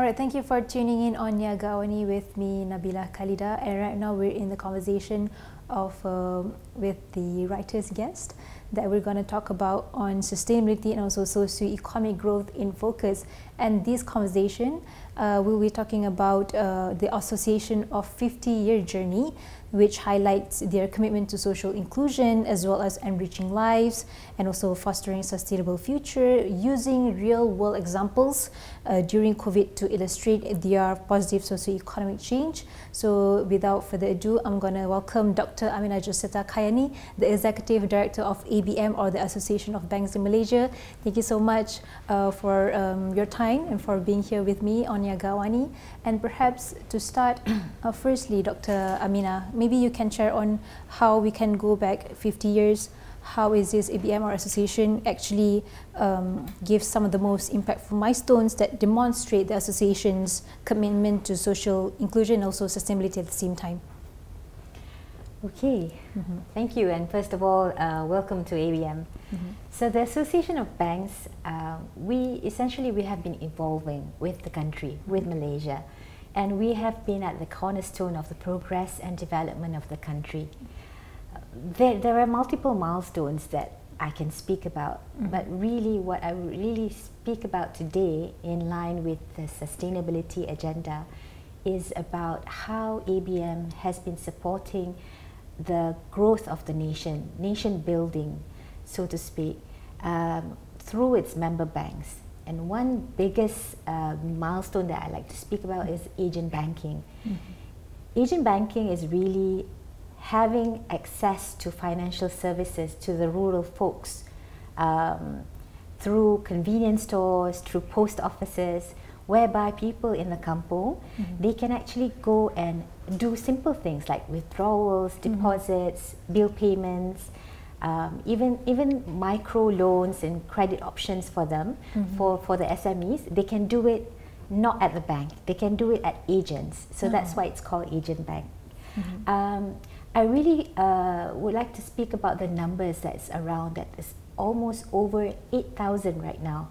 Alright, thank you for tuning in on AWANI with me, Nabila Khalida. And right now we're in the conversation of with the writer's guest that we're going to talk about on sustainability and also socio-economic growth in focus. And this conversation, we'll be talking about the association of 50-year journey, which highlights their commitment to social inclusion as well as enriching lives and also fostering sustainable future using real-world examples during COVID to illustrate their positive socio-economic change. So without further ado, I'm going to welcome Dr. Amina Josetta Kayani, the Executive Director of ABM, or the Association of Banks in Malaysia. Thank you so much for your time and for being here with me on AWANI. And perhaps to start, firstly, Dr. Amina, maybe you can share on how we can go back 50 years. How is this ABM or association actually give some of the most impactful milestones that demonstrate the association's commitment to social inclusion and also sustainability at the same time? Okay, thank you. And first of all, welcome to ABM. So the Association of Banks, we have been evolving with the country, with Malaysia, and we have been at the cornerstone of the progress and development of the country. There are multiple milestones that I can speak about, but really what I really speak about today, in line with the sustainability agenda, is about how ABM has been supporting the growth of the nation building, so to speak, through its member banks. And one biggest milestone that I like to speak about is agent banking. Agent banking is really having access to financial services to the rural folks through convenience stores, through post offices, whereby people in the kampung, they can actually go and do simple things like withdrawals, deposits, bill payments, even micro loans and credit options for them, for the SMEs. They can do it not at the bank, they can do it at agents. So that's why it's called agent bank. I really would like to speak about the numbers that's around, that is almost over 8,000 right now,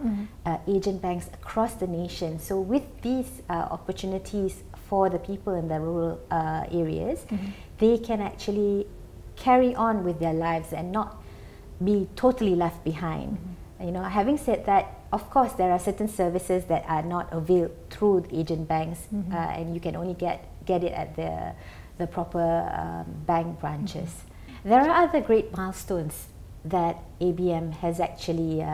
agent banks across the nation. So with these opportunities for the people in the rural areas, they can actually carry on with their lives and not be totally left behind. You know, having said that, of course, there are certain services that are not availed through agent banks, and you can only get it at the proper bank branches. There are other great milestones that ABM has actually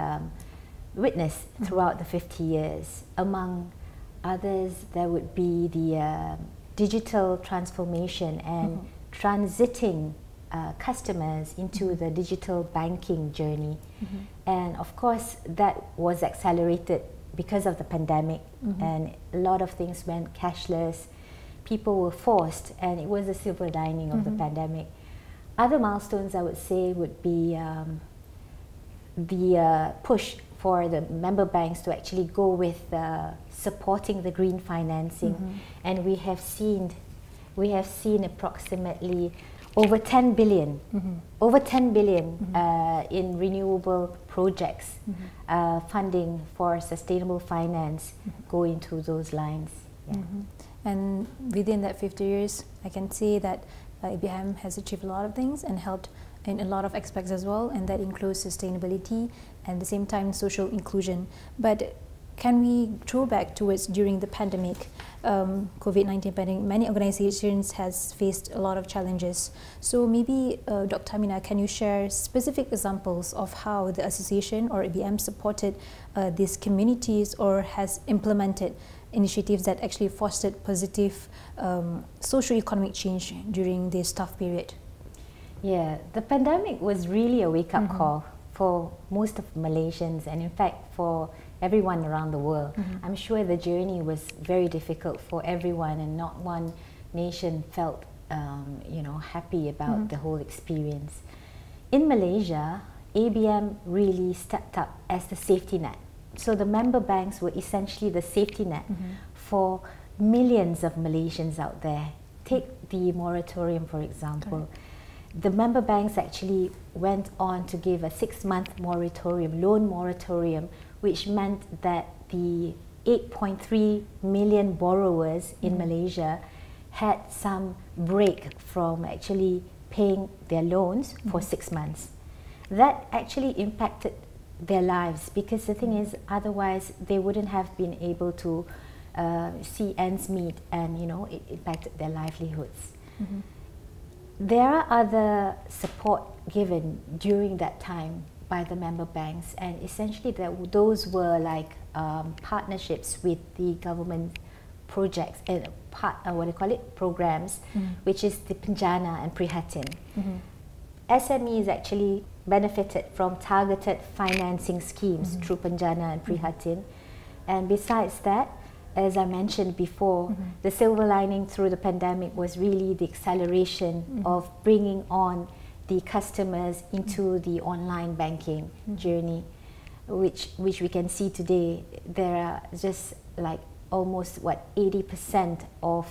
witnessed throughout the 50 years. Among others, there would be the digital transformation and transiting customers into the digital banking journey. And of course, that was accelerated because of the pandemic, and a lot of things went cashless. People were forced, and it was a silver lining of the pandemic. Other milestones I would say would be the push for the member banks to actually go with supporting the green financing, and we have seen approximately over 10 billion, in renewable projects, funding for sustainable finance go into those lines. And within that 50 years, I can say that ABM has achieved a lot of things and helped in a lot of aspects as well, and that includes sustainability and at the same time social inclusion. But can we throw back towards during the pandemic, COVID-19 pandemic, many organizations has faced a lot of challenges. So maybe Dr. Amina, can you share specific examples of how the association or ABM supported these communities or has implemented initiatives that actually fostered positive socio-economic change during this tough period? Yeah, the pandemic was really a wake-up call for most of Malaysians, and in fact for everyone around the world. I'm sure the journey was very difficult for everyone, and not one nation felt happy about the whole experience. In Malaysia, ABM really stepped up as the safety net. So the member banks were essentially the safety net for millions of Malaysians out there. Take the moratorium, for example. The member banks actually went on to give a 6-month moratorium, loan moratorium, which meant that the 8.3 million borrowers in Malaysia had some break from actually paying their loans for 6 months. That actually impacted their lives, because the thing is, otherwise they wouldn't have been able to see ends meet, and it impacted their livelihoods. There are other support given during that time by the member banks, and essentially those were like partnerships with the government projects and programs, which is the Penjana and Prihatin. SMEs actually benefited from targeted financing schemes through Penjana and Prihatin, and besides that, as I mentioned before, the silver lining through the pandemic was really the acceleration of bringing on the customers into the online banking journey, which we can see today. There are just like almost 80% of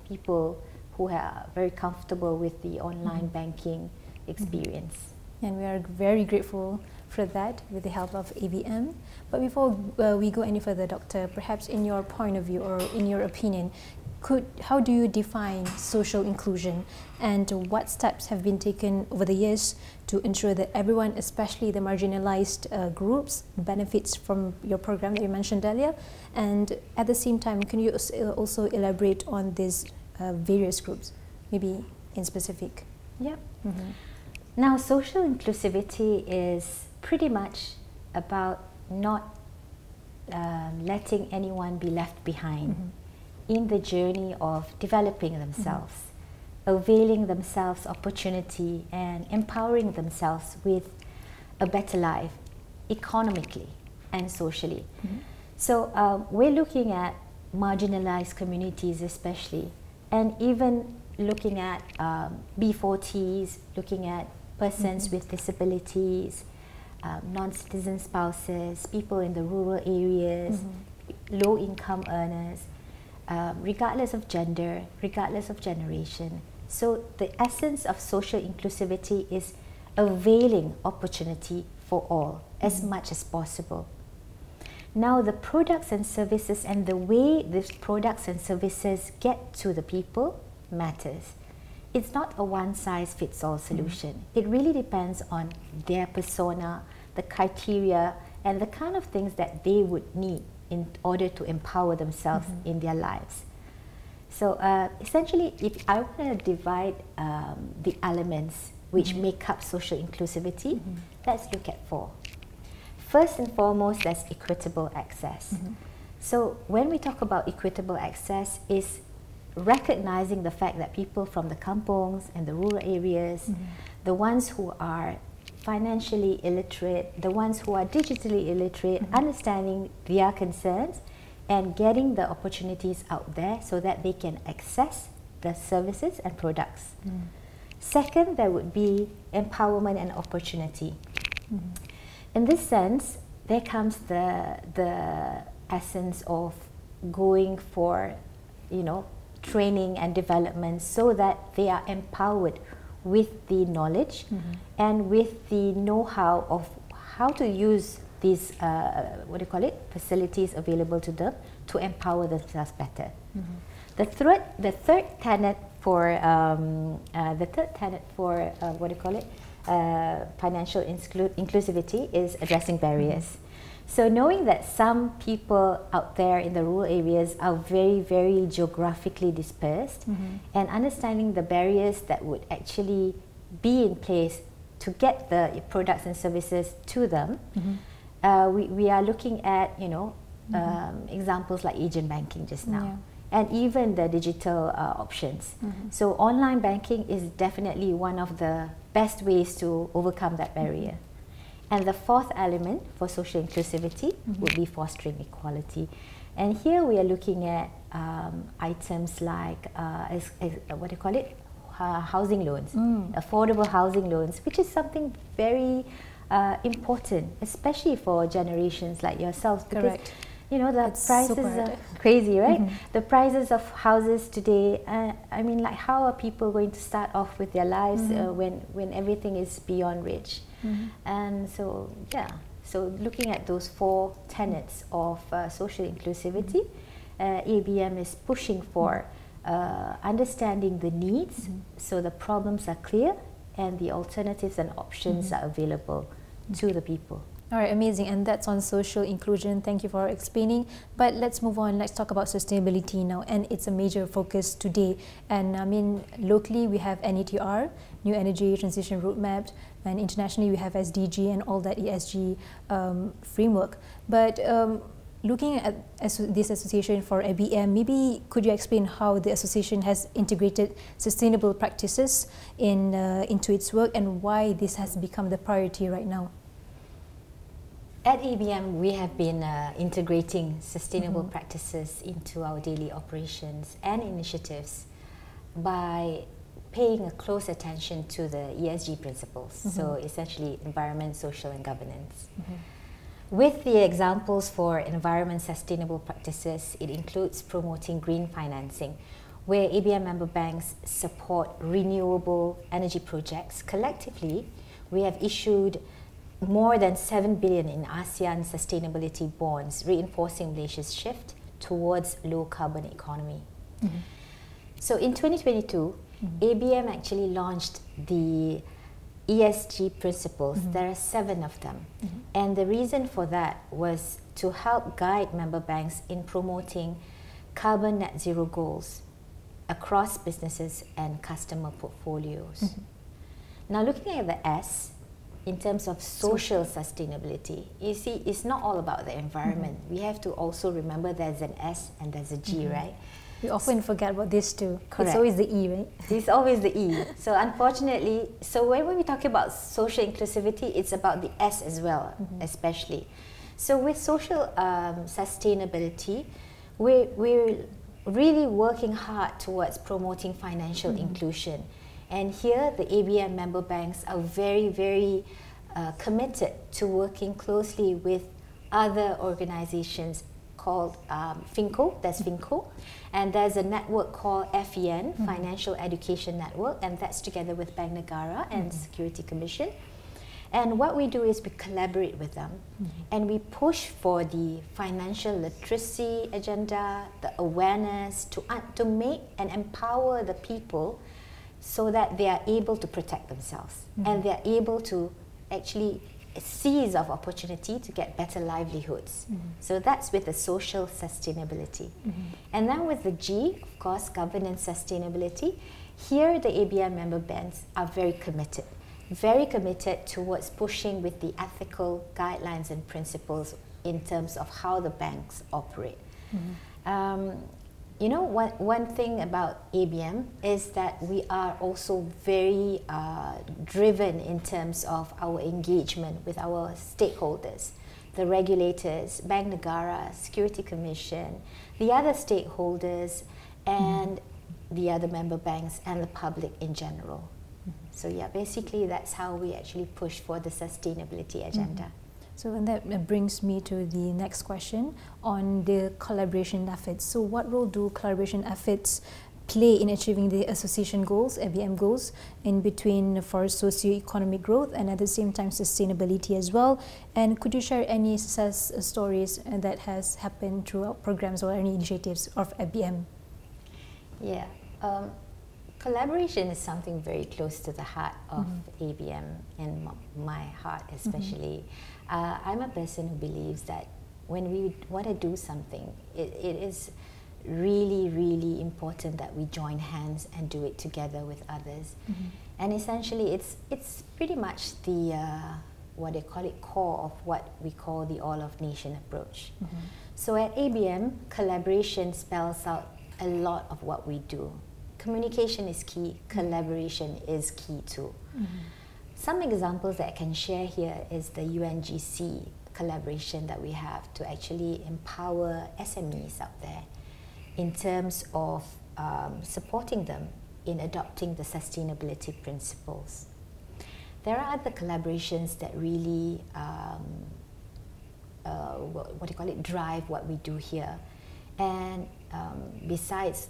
people who are very comfortable with the online banking experience. And we are very grateful for that with the help of ABM. But before we go any further, Doctor, perhaps in your point of view or in your opinion, how do you define social inclusion, and what steps have been taken over the years to ensure that everyone, especially the marginalized groups, benefits from your program that you mentioned earlier? And at the same time, can you also elaborate on these various groups, maybe in specific? Yeah. Now, social inclusivity is pretty much about not letting anyone be left behind in the journey of developing themselves, availing themselves opportunity, and empowering themselves with a better life, economically and socially. So we're looking at marginalized communities especially, and even looking at B40s, looking at persons with disabilities, non-citizen spouses, people in the rural areas, low-income earners, regardless of gender, regardless of generation. So the essence of social inclusivity is availing opportunity for all as much as possible. Now, the products and services and the way these products and services get to the people matters. It's not a one-size-fits-all solution. It really depends on their persona, the criteria, and the kind of things that they would need in order to empower themselves in their lives. So essentially, if I want to divide the elements which make up social inclusivity, let's look at 4. First and foremost, there's equitable access. So when we talk about equitable access, is recognizing the fact that people from the kampongs and the rural areas, the ones who are financially illiterate, the ones who are digitally illiterate, understanding their concerns and getting the opportunities out there so that they can access the services and products. Second, there would be empowerment and opportunity. In this sense, there comes the essence of going for, training and development so that they are empowered with the knowledge and with the know-how of how to use these facilities available to them to empower themselves better. The third tenet for financial inclusivity is addressing barriers. So knowing that some people out there in the rural areas are very, very geographically dispersed, and understanding the barriers that would actually be in place to get the products and services to them, we are looking at examples like agent banking just now, and even the digital options. So online banking is definitely one of the best ways to overcome that barrier. And the fourth element for social inclusivity would be fostering equality. And here we are looking at items like housing loans, affordable housing loans, which is something very important, especially for generations like yourselves, because the prices are crazy, right? The prices of houses today, I mean, like, how are people going to start off with their lives when everything is beyond reach? And so, So looking at those 4 tenets of social inclusivity, ABM is pushing for understanding the needs, so the problems are clear and the alternatives and options are available to the people. All right, amazing. And that's on social inclusion. Thank you for explaining. But let's move on. Let's talk about sustainability now. And it's a major focus today. And I mean, locally we have NETR, New Energy Transition Roadmap, and internationally we have SDG and all that ESG framework. But looking at this association for ABM, maybe could you explain how the association has integrated sustainable practices into its work and why this has become the priority right now? At ABM, we have been integrating sustainable practices into our daily operations and initiatives by paying a close attention to the ESG principles, so essentially environment, social and governance. With the examples for environment sustainable practices, it includes promoting green financing, where ABM member banks support renewable energy projects. Collectively, we have issued more than 7 billion in ASEAN sustainability bonds, reinforcing Malaysia's shift towards low carbon economy. So in 2022, ABM actually launched the ESG principles. There are 7 of them. And the reason for that was to help guide member banks in promoting carbon net zero goals across businesses and customer portfolios. Now looking at the S, in terms of social sustainability, you see, it's not all about the environment. We have to also remember there's an S and there's a G, right? We often forget about this too. Correct. It's always the E, right? It's always the E. So unfortunately, so when we talk about social inclusivity, it's about the S as well, especially. So with social sustainability, we're really working hard towards promoting financial inclusion. And here, the ABM member banks are very, very committed to working closely with other organizations called FINCO, that's FINCO, and there's a network called FEN, Financial Education Network, and that's together with Bank Negara and Security Commission. And what we do is we collaborate with them and we push for the financial literacy agenda, the awareness to make and empower the people so that they are able to protect themselves and they are able to actually seize of opportunity to get better livelihoods. So that's with the social sustainability. And then with the G, of course, governance sustainability, here the ABM member banks are very committed towards pushing with the ethical guidelines and principles in terms of how the banks operate. You know, one thing about ABM is that we are also very driven in terms of our engagement with our stakeholders, the regulators, Bank Negara, Security Commission, the other stakeholders, and the other member banks and the public in general. So yeah, basically that's how we actually push for the sustainability agenda. So and that brings me to the next question on the collaboration efforts. So what role do collaboration efforts play in achieving the association goals, ABM goals, in between for socio-economic growth and at the same time sustainability as well? And could you share any success stories that has happened throughout programs or any initiatives of ABM? Yeah, collaboration is something very close to the heart of ABM and my heart especially. I'm a person who believes that when we want to do something, it is really, really important that we join hands and do it together with others. And essentially, it's pretty much the what they call it, core of what we call the all of nation approach. So at ABM, collaboration spells out a lot of what we do. Communication is key, collaboration is key too. Some examples that I can share here is the UNGC collaboration that we have to actually empower SMEs out there in terms of supporting them in adopting the sustainability principles. There are other collaborations that really, what do you call it, drive what we do here. And besides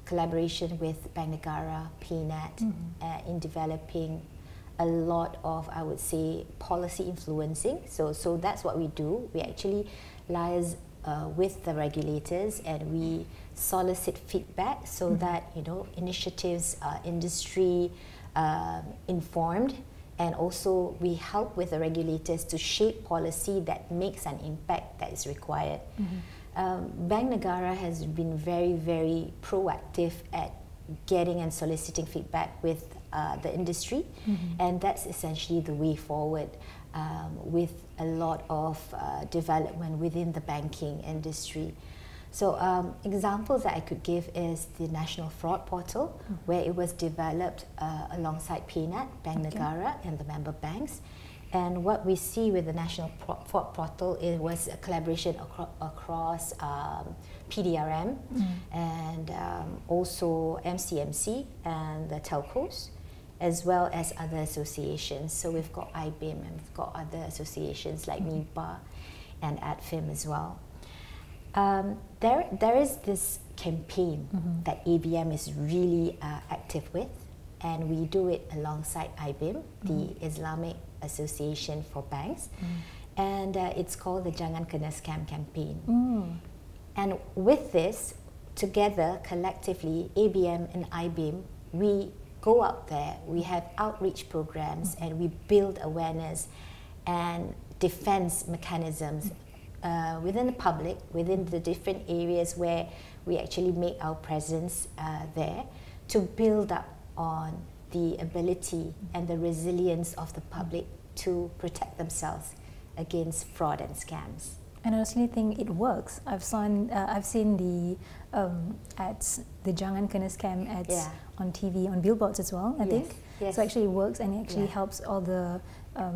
collaboration with Bank Negara, PNET, in developing a lot of, I would say, policy influencing. So that's what we do. We actually liaise with the regulators, and we solicit feedback so that, you know, initiatives are industry informed, and also we help with the regulators to shape policy that makes an impact that is required. Bank Negara has been very, very proactive at getting and soliciting feedback with the industry, and that's essentially the way forward with a lot of development within the banking industry. So examples that I could give is the National Fraud Portal, where it was developed alongside PayNet, Bank Negara, and the member banks. And what we see with the National Fraud Portal, it was a collaboration across PDRM and also MCMC and the telcos, as well as other associations. So we've got ABM, and we've got other associations like MIPA and ADFIM as well. There is this campaign that ABM is really active with, and we do it alongside IBIM, the Islamic Association for Banks, and it's called the Jangan Kena Scam campaign. And with this, together, collectively, ABM and IBIM, we go out there, we have outreach programs, and we build awareness and defense mechanisms within the public, within the different areas where we actually make our presence there, to build up on the ability and the resilience of the public to protect themselves against fraud and scams. And I honestly think it works. I've seen the ads, the Jangan Kena Scam ads on TV, on billboards as well, I think. So actually it works, and it actually helps all the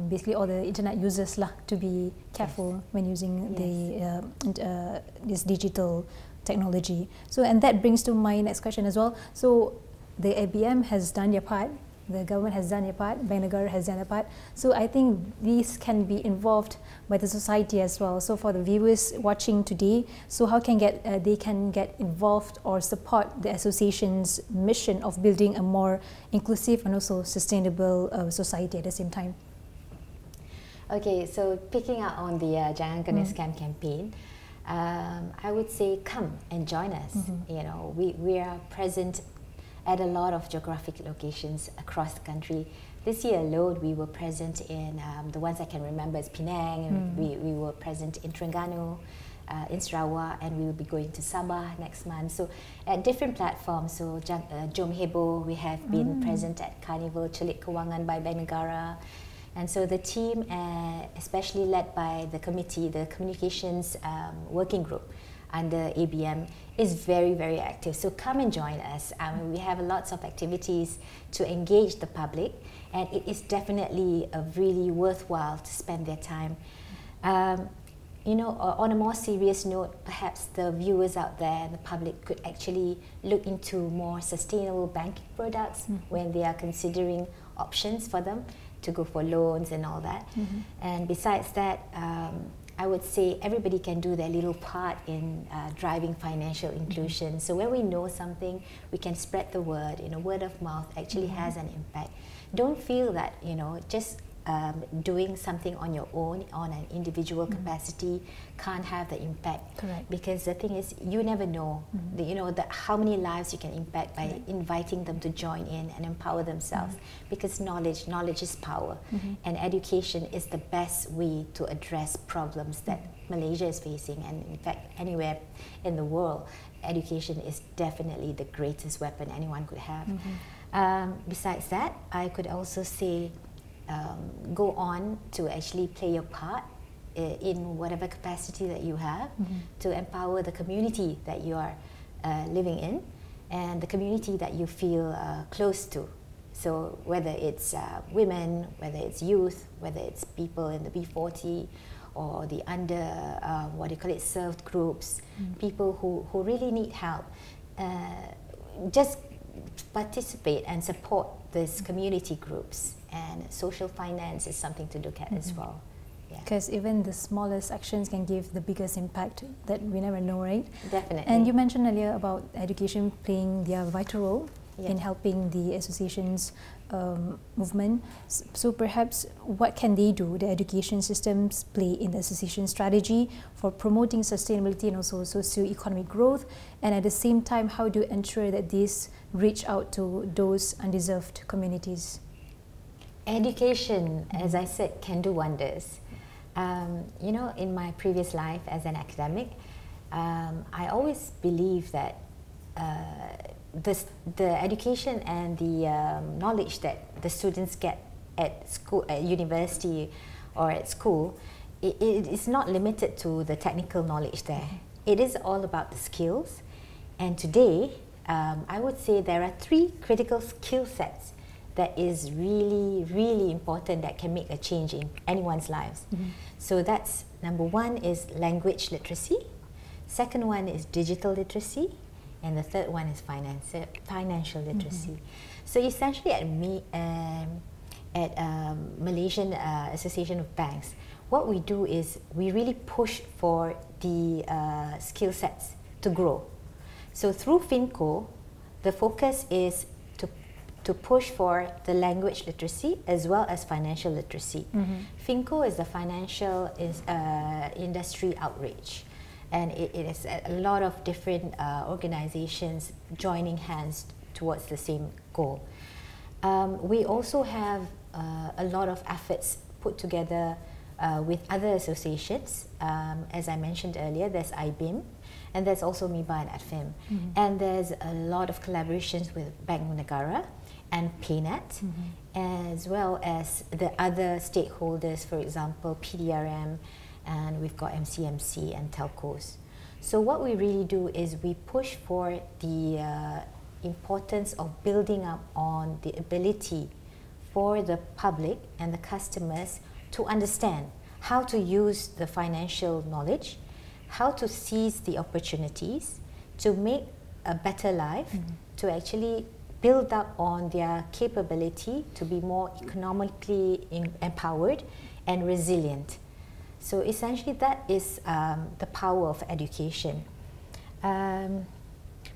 basically all the internet users to be careful when using the this digital technology. So, and that brings to my next question as well. So the ABM has done their part, the government has done their part, Bank Negara has done their part. So I think these can be involved by the society as well. So for the viewers watching today, so how can they can get involved or support the association's mission of building a more inclusive and also sustainable society at the same time? Okay, so picking up on the Jangan Kena Scam campaign, I would say come and join us. You know, we are present at a lot of geographic locations across the country. This year alone, we were present in, the ones I can remember is Penang, we were present in Terengganu, in Sarawak, and we will be going to Sabah next month. So at different platforms, so Jom Hebo, we have been present at Carnival Celik Kewangan by Bank Negara. And so the team, especially led by the committee, the communications working group under ABM, is very, very active. So come and join us. We have lots of activities to engage the public, and it is definitely really worthwhile to spend their time. You know, on a more serious note, perhaps the viewers out there, the public, could actually look into more sustainable banking products when they are considering options for them to go for loans and all that. And besides that, I would say everybody can do their little part in driving financial inclusion. So when we know something, we can spread the word. You know, word of mouth actually has an impact. Don't feel that, you know, just doing something on your own, on an individual capacity, can't have the impact. Correct. Because the thing is, you never know, you know, how many lives you can impact by inviting them to join in and empower themselves. Because knowledge is power, and education is the best way to address problems that Malaysia is facing, and in fact anywhere in the world. Education is definitely the greatest weapon anyone could have. Besides that, I could also say, go on to actually play your part in whatever capacity that you have to empower the community that you are living in, and the community that you feel close to. So whether it's women, whether it's youth, whether it's people in the B40 or the served groups, people who really need help, just participate and support these community groups. And social finance is something to look at as well. Because even the smallest actions can give the biggest impact that we never know, right? Definitely. And you mentioned earlier about education playing their vital role in helping the association's movement. So perhaps what can they do, the education systems play in the association strategy for promoting sustainability and also socio-economic growth, and at the same time how do you ensure that these reach out to those undeserved communities? Education, as I said, can do wonders. You know, in my previous life as an academic, I always believe that the education and the knowledge that the students get at school, at university or at school, it is not limited to the technical knowledge there. It is all about the skills. And today, I would say there are 3 critical skill sets that is really, really important that can make a change in anyone's lives. So that's number 1 is language literacy, second one is digital literacy, and the third one is financial literacy. So essentially at Malaysian Association of Banks, what we do is we really push for the skill sets to grow. So through FinCo, the focus is to push for the language literacy as well as financial literacy. FinCo is the financial industry outreach, and it is a lot of different organizations joining hands towards the same goal. We also have a lot of efforts put together with other associations. As I mentioned earlier, there's ABM, and there's also MIBA and ADFIM. And there's a lot of collaborations with Bank Negara and PayNet, as well as the other stakeholders, for example, PDRM, and we've got MCMC and telcos. So what we really do is we push for the importance of building up on the ability for the public and the customers to understand how to use the financial knowledge, how to seize the opportunities to make a better life, to actually build up on their capability to be more economically empowered and resilient. So essentially that is the power of education.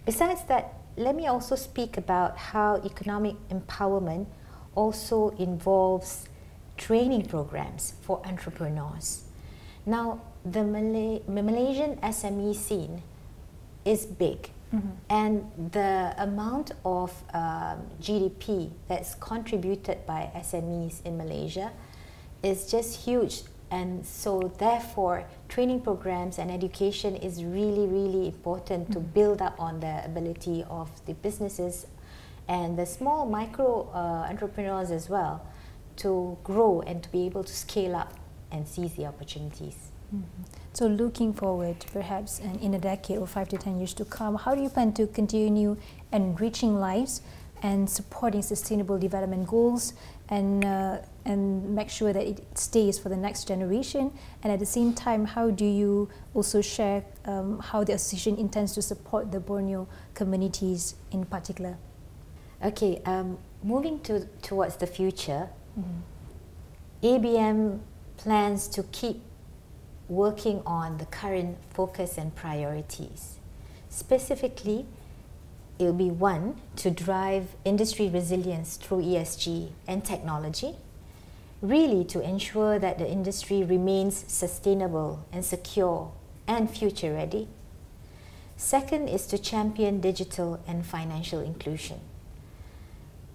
Besides that, let me also speak about how economic empowerment also involves training programs for entrepreneurs. Now, the Malaysian SME scene is big, and the amount of GDP that's contributed by SMEs in Malaysia is just huge. And so therefore, training programs and education is really, really important to build up on the ability of the businesses and the small micro entrepreneurs as well to grow and to be able to scale up and seize the opportunities. So looking forward, perhaps in a decade or 5 to 10 years to come, how do you plan to continue enriching lives and supporting sustainable development goals and make sure that it stays for the next generation? And at the same time, how do you also share how the association intends to support the Borneo communities in particular? Okay, moving towards the future, ABM plans to keep working on the current focus and priorities. Specifically, it will be 1, to drive industry resilience through ESG and technology, really to ensure that the industry remains sustainable and secure and future ready. Second is to champion digital and financial inclusion.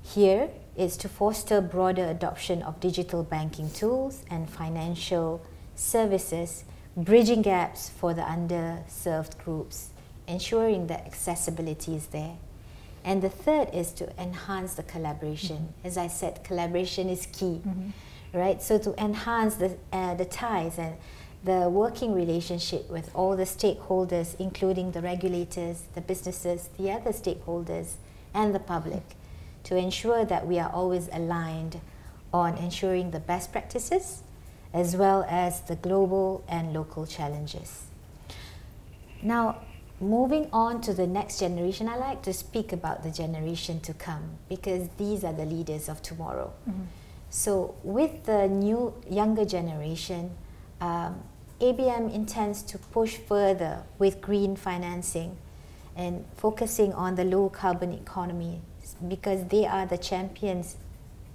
Here is to foster broader adoption of digital banking tools and financial services, bridging gaps for the underserved groups, ensuring that accessibility is there. And the third is to enhance the collaboration. As I said, collaboration is key, right? So to enhance the ties and the working relationship with all the stakeholders, including the regulators, the businesses, the other stakeholders, and the public, to ensure that we are always aligned on ensuring the best practices as well as the global and local challenges. Now, moving on to the next generation, I like to speak about the generation to come because these are the leaders of tomorrow. So with the new younger generation, ABM intends to push further with green financing and focusing on the low carbon economy because they are the champions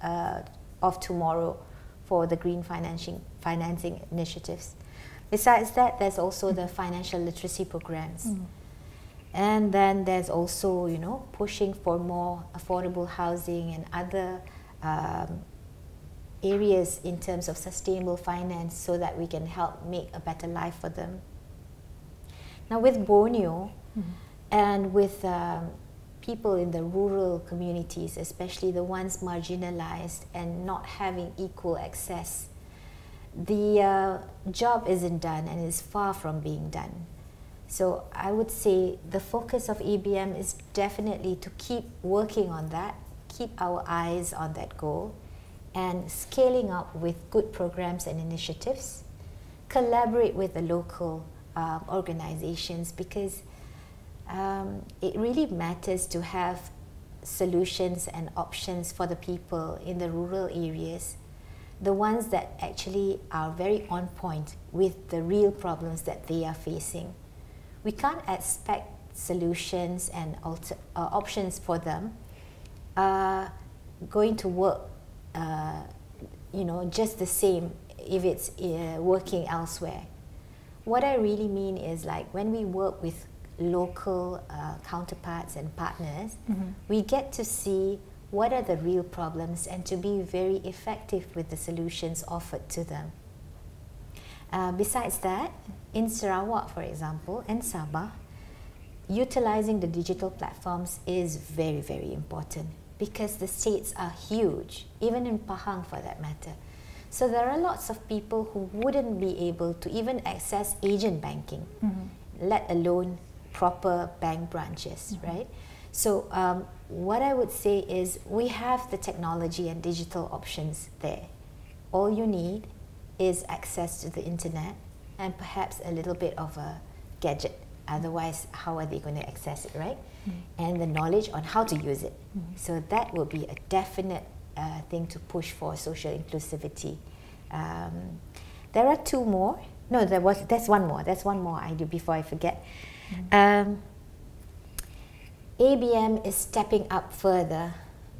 of tomorrow for the green financing initiatives. Besides that, there's also the financial literacy programs. And then there's also, you know, pushing for more affordable housing and other areas in terms of sustainable finance so that we can help make a better life for them. Now with Borneo and with people in the rural communities, especially the ones marginalized and not having equal access, the job isn't done and is far from being done. So I would say the focus of ABM is definitely to keep working on that, keep our eyes on that goal, and scaling up with good programs and initiatives, collaborate with the local organizations, because it really matters to have solutions and options for the people in the rural areas, the ones that actually are very on point with the real problems that they are facing. We can't expect solutions and options for them going to work you know, just the same if it's working elsewhere. What I really mean is, like, when we work with local counterparts and partners, we get to see what are the real problems and to be very effective with the solutions offered to them. Besides that, in Sarawak, for example, and Sabah, utilizing the digital platforms is very, very important, because the states are huge, even in Pahang for that matter. So there are lots of people who wouldn't be able to even access agent banking, let alone proper bank branches, right? So what I would say is, we have the technology and digital options there. All you need is access to the internet and perhaps a little bit of a gadget. Otherwise, how are they going to access it, right? And the knowledge on how to use it. So that will be a definite thing to push for social inclusivity. There are two more. No, there's one more. There's one more I do before I forget. ABM is stepping up further,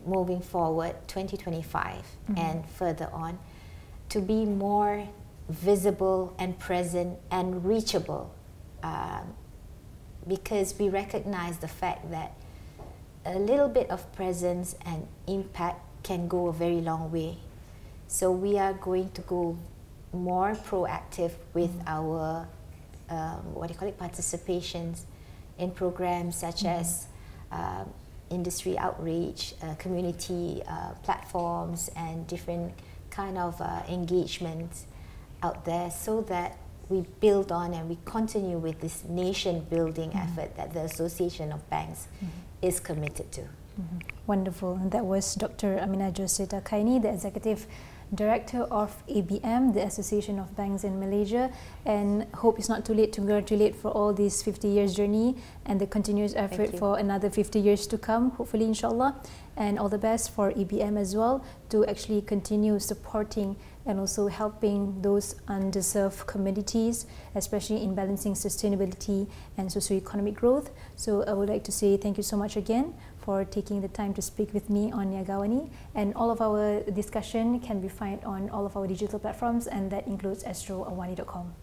moving forward, 2025 and further on, to be more visible and present and reachable, because we recognize the fact that a little bit of presence and impact can go a very long way. So we are going to go more proactive with our participations in programs such as industry outreach, community platforms, and different kind of engagements out there, so that we build on and we continue with this nation building effort that the Association of Banks is committed to. Wonderful. And that was Dr. Amina Josetta Kayani, the Executive Director of ABM, the Association of Banks in Malaysia, and hope it's not too late to congratulate for all this 50 years journey and the continuous effort for another 50 years to come, hopefully, inshallah. And all the best for ABM as well, to actually continue supporting and also helping those underserved communities, especially in balancing sustainability and socio-economic growth. So I would like to say thank you so much again for taking the time to speak with me on AWANI, and all of our discussion can be found on all of our digital platforms, and that includes astroawani.com.